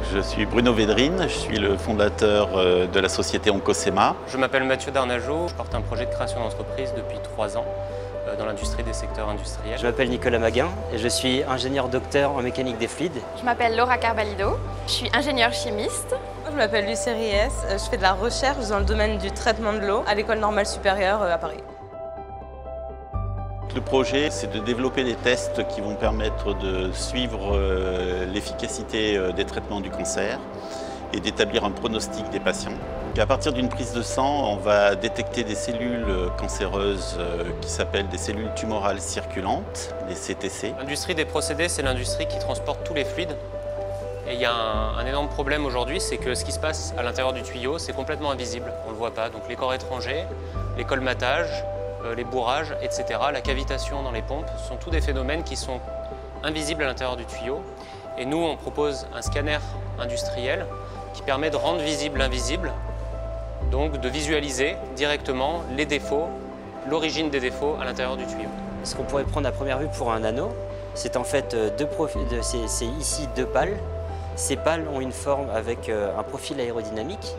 Je suis Bruno Védrine, je suis le fondateur de la société Oncosema. Je m'appelle Mathieu Darnageau, je porte un projet de création d'entreprise depuis 3 ans dans l'industrie des secteurs industriels. Je m'appelle Nicolas Maguin et je suis ingénieur docteur en mécanique des fluides. Je m'appelle Laura Carbalido, je suis ingénieure chimiste. Je m'appelle Lucie Ries, je fais de la recherche dans le domaine du traitement de l'eau à l'École normale supérieure à Paris. Le projet, c'est de développer des tests qui vont permettre de suivre l'efficacité des traitements du cancer et d'établir un pronostic des patients. Et à partir d'une prise de sang, on va détecter des cellules cancéreuses qui s'appellent des cellules tumorales circulantes, les CTC. L'industrie des procédés, c'est l'industrie qui transporte tous les fluides. Et il y a un énorme problème aujourd'hui, c'est que ce qui se passe à l'intérieur du tuyau, c'est complètement invisible, on ne le voit pas. Donc les corps étrangers, les colmatages, les bourrages, etc., la cavitation dans les pompes, sont tous des phénomènes qui sont invisibles à l'intérieur du tuyau. Et nous, on propose un scanner industriel qui permet de rendre visible l'invisible, donc de visualiser directement les défauts, l'origine des défauts à l'intérieur du tuyau. Ce qu'on pourrait prendre à première vue pour un anneau, c'est en fait c'est ici deux pales. Ces pales ont une forme avec un profil aérodynamique.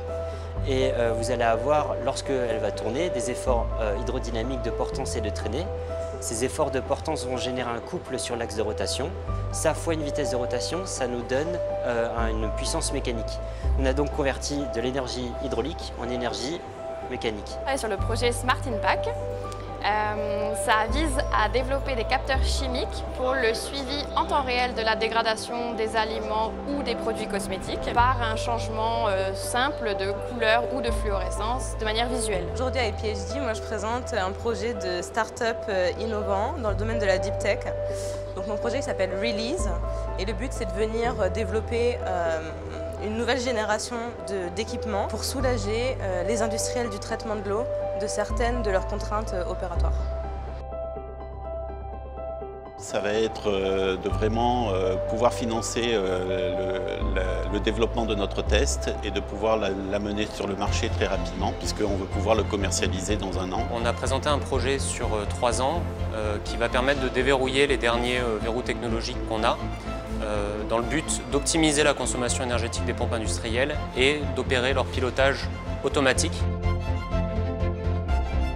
Et vous allez avoir, lorsqu'elle va tourner, des efforts hydrodynamiques de portance et de traînée. Ces efforts de portance vont générer un couple sur l'axe de rotation. Ça fois une vitesse de rotation, ça nous donne une puissance mécanique. On a donc converti de l'énergie hydraulique en énergie mécanique. Sur le projet Smart Impact, ça vise à développer des capteurs chimiques pour le suivi en temps réel de la dégradation des aliments ou des produits cosmétiques par un changement simple de couleur ou de fluorescence de manière visuelle. Aujourd'hui avec PhD, moi je présente un projet de start-up innovant dans le domaine de la deep tech. Donc mon projet s'appelle Release et le but c'est de venir développer une nouvelle génération d'équipements pour soulager les industriels du traitement de l'eau de certaines de leurs contraintes opératoires. Ça va être de vraiment pouvoir financer le développement de notre test et de pouvoir l'amener sur le marché très rapidement, puisqu'on veut pouvoir le commercialiser dans 1 an. On a présenté un projet sur 3 ans qui va permettre de déverrouiller les derniers verrous technologiques qu'on a, dans le but d'optimiser la consommation énergétique des pompes industrielles et d'opérer leur pilotage automatique.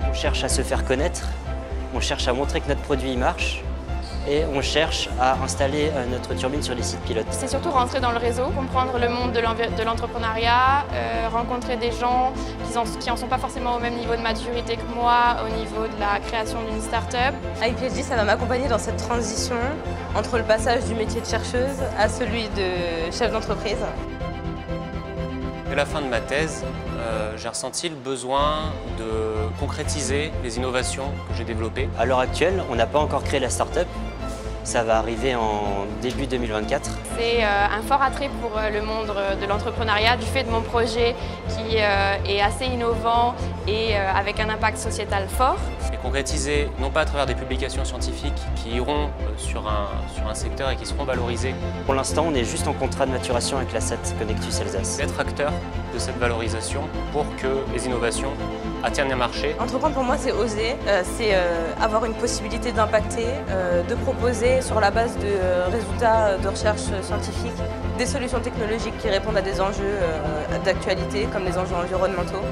On cherche à se faire connaître, on cherche à montrer que notre produit marche et on cherche à installer notre turbine sur les sites pilotes. C'est surtout rentrer dans le réseau, comprendre le monde de l'entrepreneuriat, rencontrer des gens qui n'en sont pas forcément au même niveau de maturité que moi au niveau de la création d'une start-up. Avec PhD, ça va m'accompagner dans cette transition entre le passage du métier de chercheuse à celui de chef d'entreprise. Dès la fin de ma thèse, j'ai ressenti le besoin de concrétiser les innovations que j'ai développées. À l'heure actuelle, on n'a pas encore créé la start-up. Ça va arriver en début 2024. C'est un fort attrait pour le monde de l'entrepreneuriat du fait de mon projet qui est assez innovant et avec un impact sociétal fort. Et concrétiser, non pas à travers des publications scientifiques qui iront sur un secteur et qui seront valorisées. Pour l'instant, on est juste en contrat de maturation avec la SAT Connectus Alsace. Être acteur de cette valorisation pour que les innovations atteignent un marché. Entreprendre pour moi c'est oser, c'est avoir une possibilité d'impacter, de proposer sur la base de résultats de recherche scientifique des solutions technologiques qui répondent à des enjeux d'actualité comme les enjeux environnementaux.